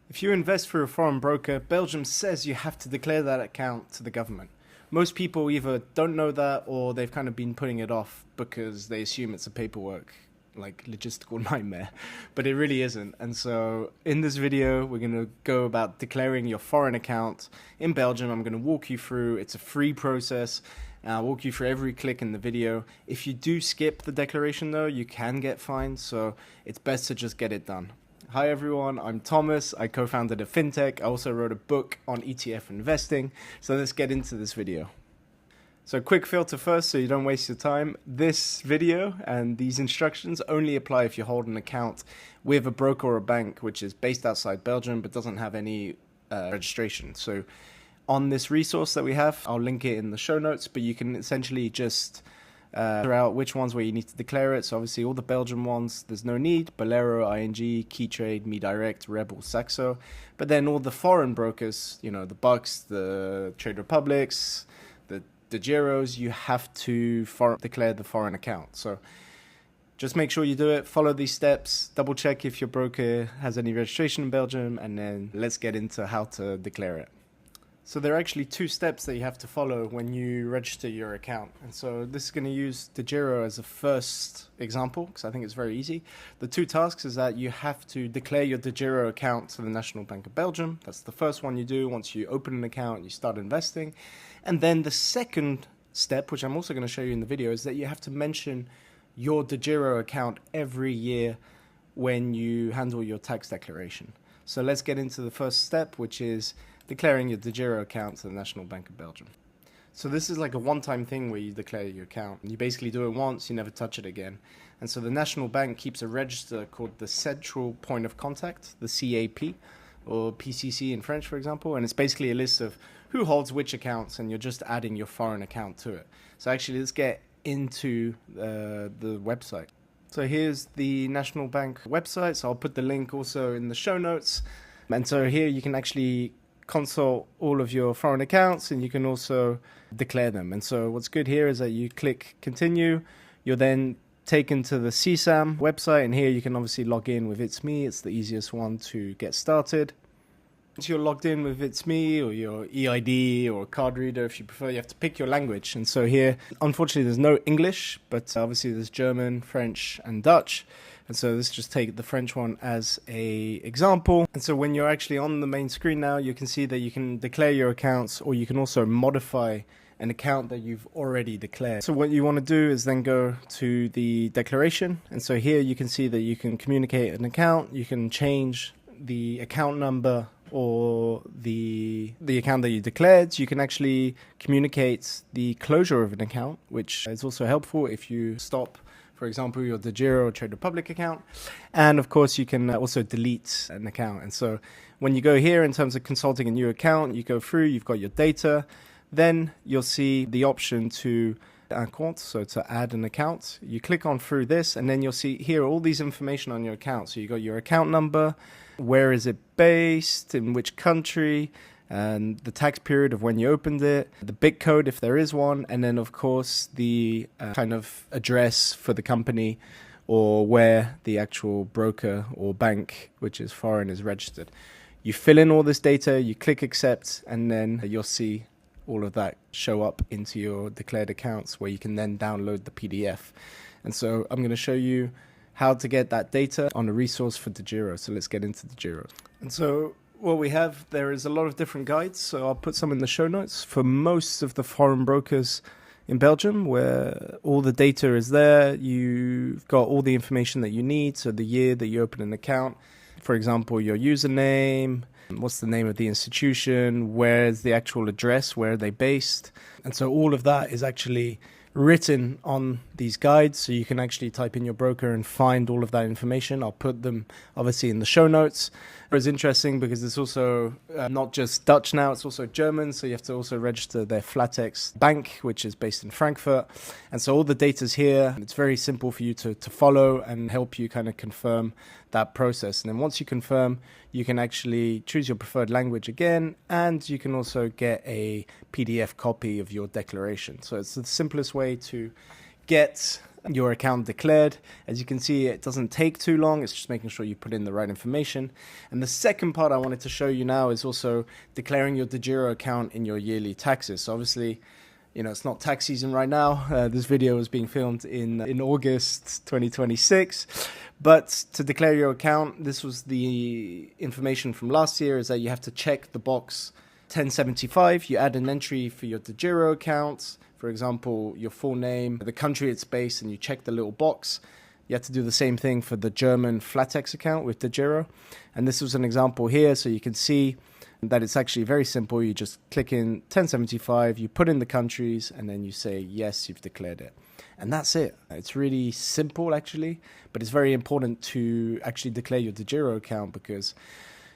If you invest through a foreign broker, Belgium says you have to declare that account to the government. Most people either don't know that or they've kind of been putting it off because they assume it's a paperwork, like logistical nightmare, but it really isn't. And so in this video, we're going to go about declaring your foreign account in Belgium. I'm going to walk you through. It's a free process. I'll walk you through every click in the video. If you do skip the declaration though, you can get fined, so it's best to just get it done. Hi everyone, I'm Thomas. I co-founded a fintech. I also wrote a book on ETF investing. So let's get into this video. So quick filter first so you don't waste your time. This video and these instructions only apply if you hold an account with a broker or a bank which is based outside Belgium but doesn't have any registration. So on this resource that we have, I'll link it in the show notes, but you can essentially just figure out which ones where you need to declare it. So obviously all the Belgian ones, there's no need. Bolero, ING, Keytrade, MeDirect, Rebel, Saxo. But then all the foreign brokers, you know, the Bucks, the Trade Republics, the DEGIROs, you have to declare the foreign account. So just make sure you do it, follow these steps, double check if your broker has any registration in Belgium, and then let's get into how to declare it. So there are actually two steps that you have to follow when you register your account. And so this is going to use DEGIRO as a first example because I think it's very easy. The two tasks is that you have to declare your DEGIRO account to the National Bank of Belgium. That's the first one you do once you open an account and you start investing. And then the second step, which I'm also going to show you in the video, is that you have to mention your DEGIRO account every year when you handle your tax declaration. So let's get into the first step, which is declaring your DEGIRO account to the National Bank of Belgium. So this is like a one-time thing where you declare your account. You basically do it once, you never touch it again. And so the National Bank keeps a register called the Central Point of Contact, the CAP, or PCC in French, for example. And it's basically a list of who holds which accounts, and you're just adding your foreign account to it. So actually, let's get into the website. So here's the National Bank website. So I'll put the link also in the show notes. And so here you can actually consult all of your foreign accounts, and you can also declare them. And so what's good here is that you click continue, you're then taken to the CSAM website, and here you can obviously log in with It's Me. It's the easiest one to get started. Once you're logged in with It's Me or your EID or card reader, if you prefer, you have to pick your language. And so here, unfortunately, there's no English, but obviously there's German, French, and Dutch. And so let's just take the French one as a example. And so when you're actually on the main screen now, you can see that you can declare your accounts, or you can also modify an account that you've already declared. So what you want to do is then go to the declaration. And so here you can see that you can communicate an account, you can change the account number or the account that you declared. You can actually communicate the closure of an account, which is also helpful if you stop, for example, your DEGIRO or Trade Republic account. And of course, you can also delete an account. And so when you go here in terms of consulting a new account, you go through, you've got your data, then you'll see the option to un compte, so to add an account. You click on through this, and then you'll see here all these information on your account. So you got your account number, where is it based, in which country, and the tax period of when you opened it, the BIC code if there is one, and then of course the kind of address for the company or where the actual broker or bank, which is foreign, is registered. You fill in all this data, you click accept, and then you'll see all of that show up into your declared accounts, where you can then download the PDF. And so I'm going to show you how to get that data on a resource for DEGIRO. So let's get into DEGIRO. And so what we have, there is a lot of different guides, so I'll put some in the show notes for most of the foreign brokers in Belgium, where all the data is there. You've got all the information that you need, so the year that you open an account, for example, your username, what's the name of the institution, where's the actual address, where are they based. And so all of that is actually written on these guides, so you can actually type in your broker and find all of that information. I'll put them obviously in the show notes. It's interesting because it's also not just Dutch now, it's also German, so you have to also register their Flatex bank, which is based in Frankfurt. And so all the data's here. It's very simple for you to follow and help you kind of confirm that process. And then once you confirm, you can actually choose your preferred language again, and you can also get a PDF copy of your declaration. So it's the simplest way to get your account declared. As you can see, it doesn't take too long. It's just making sure you put in the right information. And the second part I wanted to show you now is also declaring your DEGIRO account in your yearly taxes. So obviously, you know, it's not tax season right now. This video is being filmed in August 2026. But to declare your account, this was the information from last year, is that you have to check the box 1075. You add an entry for your DEGIRO account, for example, your full name, the country it's based, and you check the little box. You have to do the same thing for the German flatex account with DEGIRO. And this was an example here, so you can see that it's actually very simple. You just click in 1075, you put in the countries, and then you say, yes, you've declared it. And that's it. It's really simple, actually, but it's very important to actually declare your DEGIRO account because,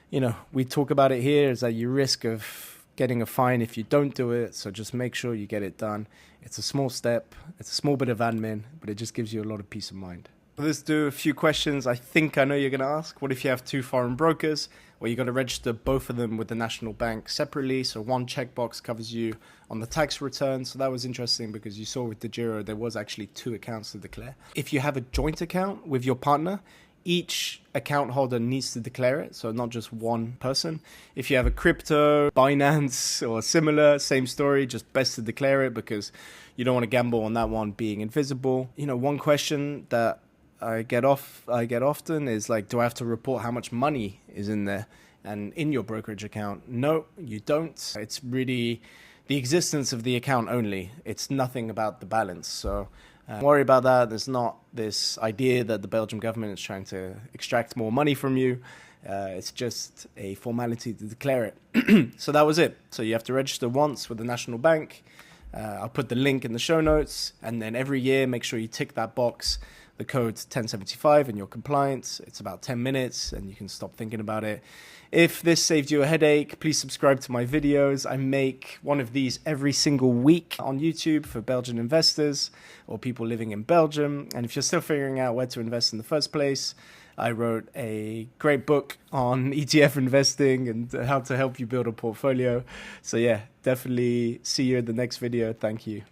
you know, we talk about it here, is that you risk of getting a fine if you don't do it. So just make sure you get it done. It's a small step. It's a small bit of admin, but it just gives you a lot of peace of mind. Let's do a few questions. I think I know you're going to ask. What if you have two foreign brokers? Well, you got to register both of them with the national bank separately. So one checkbox covers you on the tax return. So that was interesting because you saw with DEGIRO, there was actually two accounts to declare. If you have a joint account with your partner, each account holder needs to declare it, so not just one person. If you have a crypto, Binance or similar, same story, just best to declare it because you don't want to gamble on that one being invisible. You know, one question that I get often is like, do I have to report how much money is in there and in your brokerage account? No, you don't. It's really the existence of the account only. It's nothing about the balance. So don't worry about that. There's not this idea that the Belgian government is trying to extract more money from you. It's just a formality to declare it. So that was it. So you have to register once with the National Bank. I'll put the link in the show notes. And then every year, make sure you tick that box, the code 1075, and you're compliant. It's about 10 minutes and you can stop thinking about it. If this saved you a headache, please subscribe to my videos. I make one of these every single week on YouTube for Belgian investors or people living in Belgium. And if you're still figuring out where to invest in the first place, I wrote a great book on ETF investing and how to help you build a portfolio. So yeah, definitely see you in the next video. Thank you.